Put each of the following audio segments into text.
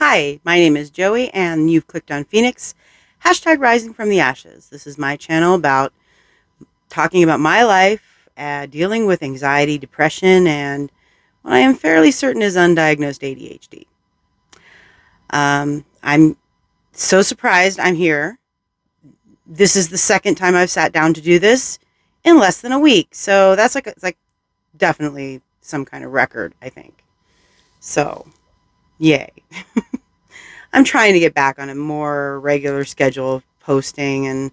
Hi, my name is Joey, and you've clicked on Phoenix, hashtag Rising from the Ashes. This is my channel about talking about my life, dealing with anxiety, depression, and what I am fairly certain is undiagnosed ADHD. I'm so surprised I'm here. This is the second time I've sat down to do this in less than a week, so that's it's like definitely some kind of record, I think. So, yay. I'm trying to get back on a more regular schedule of posting, and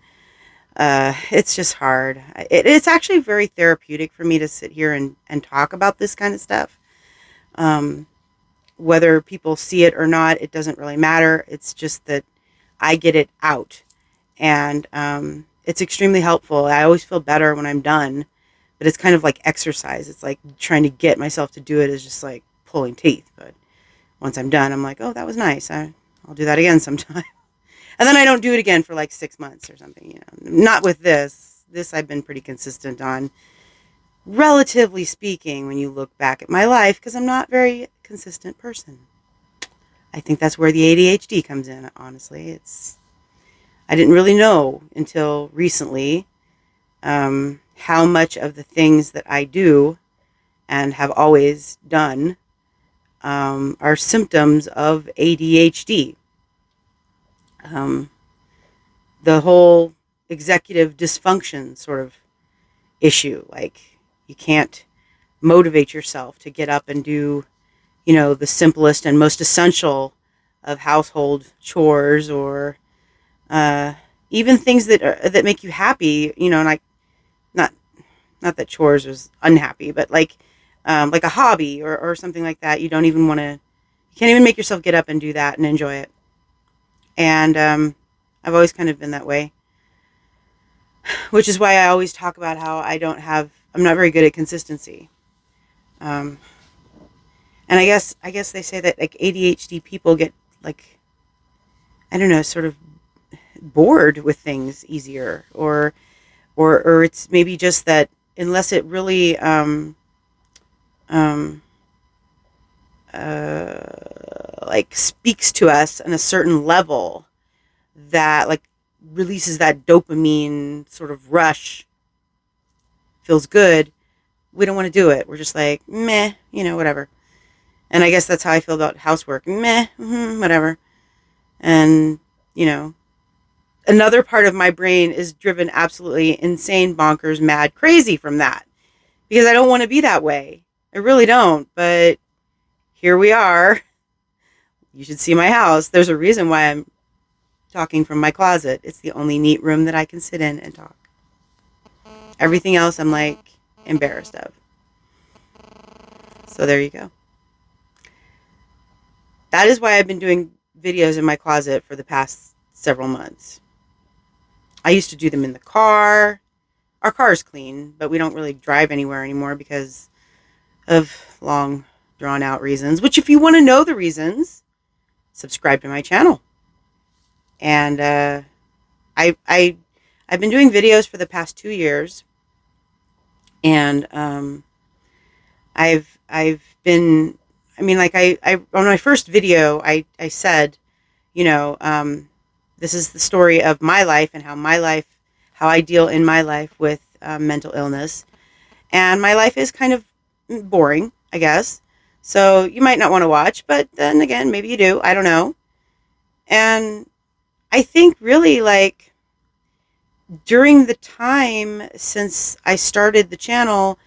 it's just hard. It's actually very therapeutic for me to sit here and talk about this kind of stuff. Um, Whether people see it or not, it doesn't really matter. It's just that I get it out, and it's extremely helpful. I always feel better when I'm done, but it's kind of like exercise. It's like trying to get myself to do it is just like pulling teeth. But once I'm done, I'm like, oh, that was nice. I'll do that again sometime. And then I don't do it again for like 6 months or something, Not with this. This I've been pretty consistent on, relatively speaking, when you look back at my life, because I'm not a very consistent person. I think that's where the ADHD comes in, honestly. I didn't really know until recently how much of the things that I do and have always done are symptoms of ADHD. Um, the whole executive dysfunction sort of issue, like you can't motivate yourself to get up and do, the simplest and most essential of household chores, or uh, even things that make you happy, like not not that chores is unhappy, but like a hobby or something like that. You don't even want to, you can't even make yourself get up and do that and enjoy it. And I've always kind of been that way, which is why I always talk about how I'm not very good at consistency. Um, and I guess they say that like ADHD people get like, I don't know, sort of bored with things easier, or it's maybe just that unless it really um, like speaks to us on a certain level that like releases that dopamine sort of rush, feels good, we don't want to do it. We're just like, meh, whatever. And I guess that's how I feel about housework. Meh, whatever. And, you know, another part of my brain is driven absolutely insane, bonkers, mad, crazy from that. Because I don't want to be that way. I really don't. But here we are. You should see my house. There's a reason why I'm talking from my closet. It's the only neat room that I can sit in and talk. Everything else I'm like embarrassed of. So there you go. That is why I've been doing videos in my closet for the past several months. I used to do them in the car. Our car is clean, but we don't really drive anywhere anymore because of long, drawn out reasons, which if you want to know the reasons, subscribe to my channel. And I've been doing videos for the past 2 years, and I've been, I mean, like I on my first video, I said, you know, this is the story of my life and how I deal in my life with mental illness. And my life is kind of boring, I guess. So you might not want to watch, but then again, maybe you do. I don't know. And I think really like during the time since I started the channel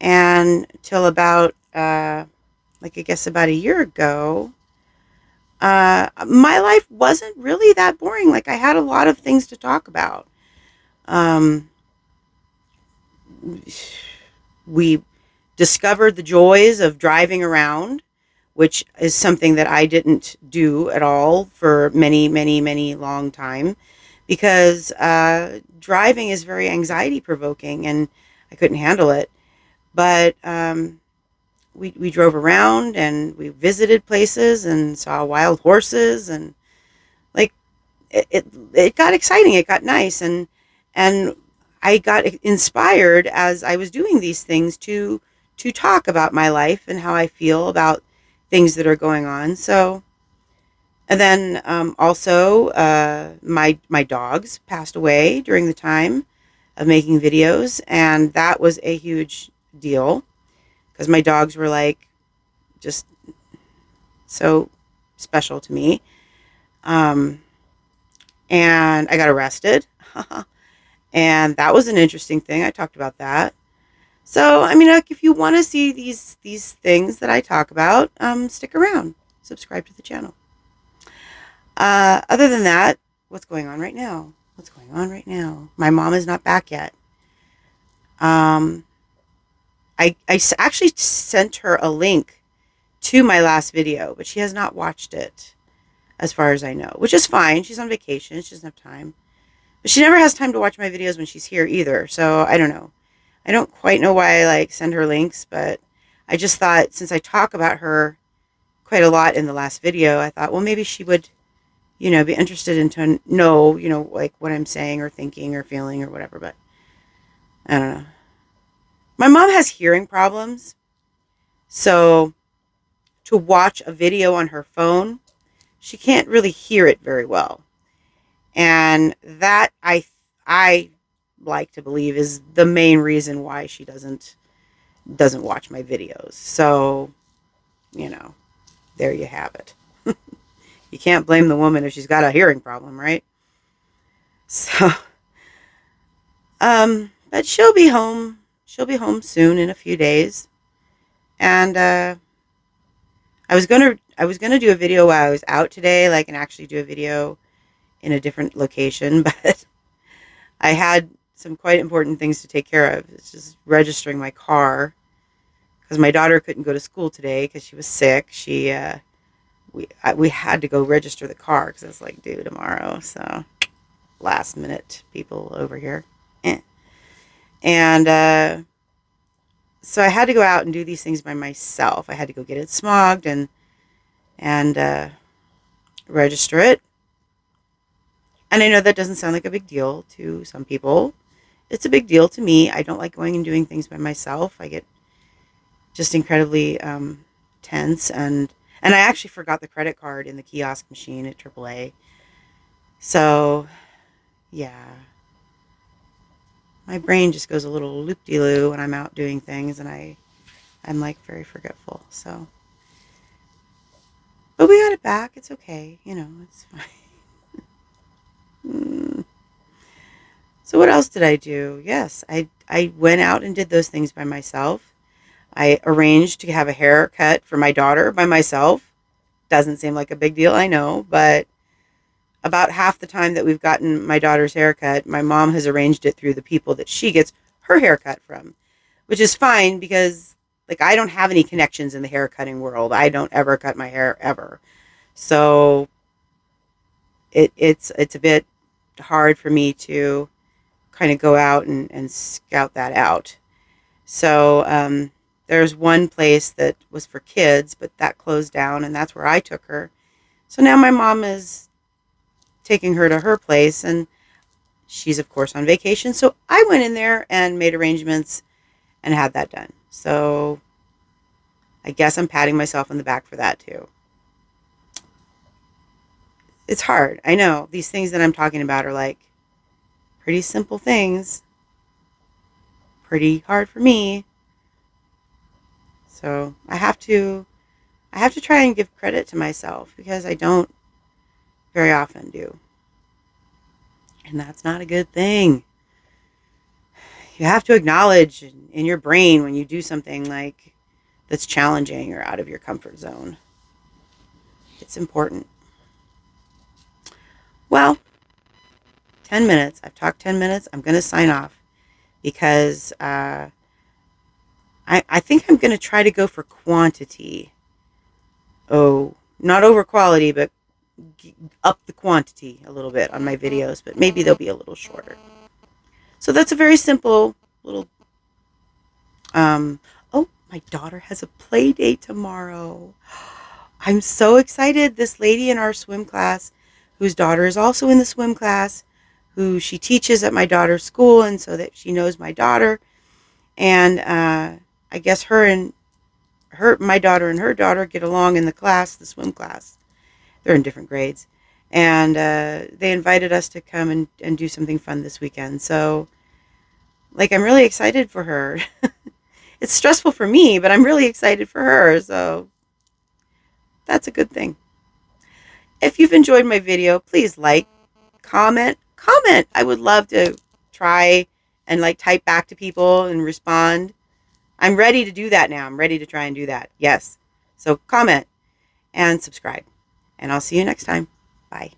and till about, like I guess about a year ago, my life wasn't really that boring. Like I had a lot of things to talk about. Um, we discovered the joys of driving around, which is something that I didn't do at all for many, many, many long time, because driving is very anxiety provoking and I couldn't handle it. But we drove around and we visited places and saw wild horses, and like it got exciting. It got nice, and I got inspired as I was doing these things to talk about my life and how I feel about things that are going on. So And then also, my dogs passed away during the time of making videos, and that was a huge deal because my dogs were like just so special to me. Um, and I got arrested, and that was an interesting thing. I talked about that. So, I mean, like, if you want to see these things that I talk about, stick around, subscribe to the channel. Other than that, what's going on right now? What's going on right now? My mom is not back yet. Um, actually sent her a link to my last video, but she has not watched it, as far as I know, which is fine. She's on vacation. She doesn't have time. But she never has time to watch my videos when she's here either. So I don't know. I don't quite know why I like send her links, but I just thought since I talk about her quite a lot in the last video, I thought, well, maybe she would, be interested in to know, like what I'm saying or thinking or feeling or whatever. But I don't know. My mom has hearing problems. So to watch a video on her phone, she can't really hear it very well. And that I like to believe is the main reason why she doesn't watch my videos. So, there you have it. You can't blame the woman if she's got a hearing problem, right? So, but she'll be home. She'll be home soon in a few days. And I was gonna do a video while I was out today, like, and actually do a video in a different location, but I had some quite important things to take care of. It's just registering my car because my daughter couldn't go to school today because she was sick. We had to go register the car because it's like due tomorrow. So last minute people over here, and so I had to go out and do these things by myself. I had to go get it smogged and register it. And I know that doesn't sound like a big deal to some people. It's a big deal to me. I don't like going and doing things by myself. I get just incredibly tense, and I actually forgot the credit card in the kiosk machine at AAA. So, yeah, my brain just goes a little loop-de-loo when I'm out doing things, and I'm like very forgetful. So, but we got it back. It's okay. It's fine. So what else did I do? Yes, I went out and did those things by myself. I arranged to have a haircut for my daughter by myself. Doesn't seem like a big deal, I know, but about half the time that we've gotten my daughter's haircut, my mom has arranged it through the people that she gets her haircut from, which is fine because, like, I don't have any connections in the haircutting world. I don't ever cut my hair ever. So it's a bit hard for me to kind of go out and scout that out. So there's one place that was for kids, but that closed down, and that's where I took her. So now my mom is taking her to her place, and she's, of course, on vacation. So I went in there and made arrangements and had that done. So I guess I'm patting myself on the back for that, too. It's hard. I know. These things that I'm talking about are like pretty simple things. Pretty hard for me. So I have to try and give credit to myself because I don't very often do. And that's not a good thing. You have to acknowledge in your brain when you do something like that's challenging or out of your comfort zone. It's important. Well, 10 minutes. I've talked 10 minutes. I'm going to sign off because I think I'm going to try to go for quantity. Oh, not over quality, but up the quantity a little bit on my videos, but maybe they'll be a little shorter. So that's a very simple little, oh, my daughter has a play date tomorrow. I'm so excited. This lady in our swim class, whose daughter is also in the swim class, who she teaches at my daughter's school, and so that she knows my daughter. And I guess my daughter and her daughter get along in the class, the swim class. They're in different grades. And they invited us to come and do something fun this weekend. So, like, I'm really excited for her. It's stressful for me, but I'm really excited for her. So that's a good thing. If you've enjoyed my video, please like, comment. I would love to try and like type back to people and respond. I'm ready to do that now. I'm ready to try and do that. Yes. So comment and subscribe. And I'll see you next time. Bye.